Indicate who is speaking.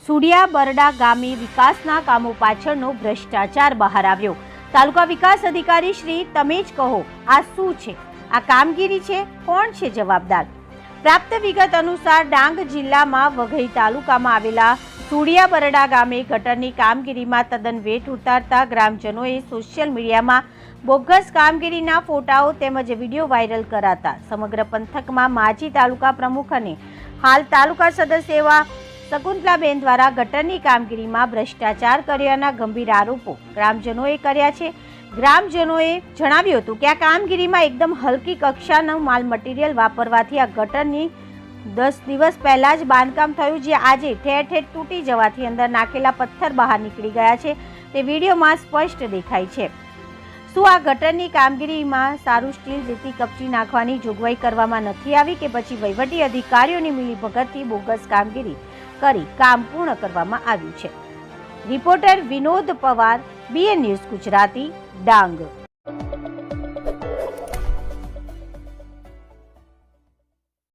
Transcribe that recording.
Speaker 1: સુડિયા બરડા ગામે વિકાસના કામો પાછળનો ભ્રષ્ટાચાર બહાર આવ્યો। તાલુકા વિકાસ અધિકારી શ્રી, તમે જ કહો, આ શું છે? આ કામગીરી છે? કોણ છે જવાબદાર? પ્રાપ્ત વિગત અનુસાર ડાંગ જિલ્લામાં વઘઈ તાલુકામાં આવેલા સુડિયા બરડા ગામે ગટરની કામગીરીમાં તદ્દન વેઠ ઉતારતા ગ્રામજનોએ સોશિયલ મીડિયામાં બોગસ કામગીરીના ફોટાઓ તેમજ વિડીયો વાયરલ કરાતા સમગ્ર પંથકમાં માજી તાલુકા પ્રમુખ અને હાલ તાલુકા સદસ્ય એવા શકુંતલાબેન દ્વારા ગટરની કામગીરીમાં ભ્રષ્ટાચાર કર્યાના ગંભીર આરોપો ગ્રામજનોએ કર્યા છે। ગ્રામજનોએ જણાવ્યું હતું કે આ કામગીરીમાં એકદમ હલકી કક્ષાનું માલ મટીરિયલ વાપરવાથી આ ગટરની 10 દિવસ પહેલા જ બાંધકામ થયું, જે આજે ઠેર ઠેર તૂટી જવાથી અંદર નાખેલા પથ્થર બહાર નીકળી ગયા છે તે વિડીયોમાં સ્પષ્ટ દેખાય છે। શું આ ગટરની કામગીરીમાં સારું સ્ટીલ રેતી કપચી નાખવાની જોગવાઈ કરવામાં નથી આવી કે પછી વહીવટી અધિકારીઓની મિલીભગતથી બોગસ કામગીરી કરી કામ પૂર્ણ કરવામાં આવ્યું છે? Reporter Vinod Pawar, BN news Gujarati, Dang.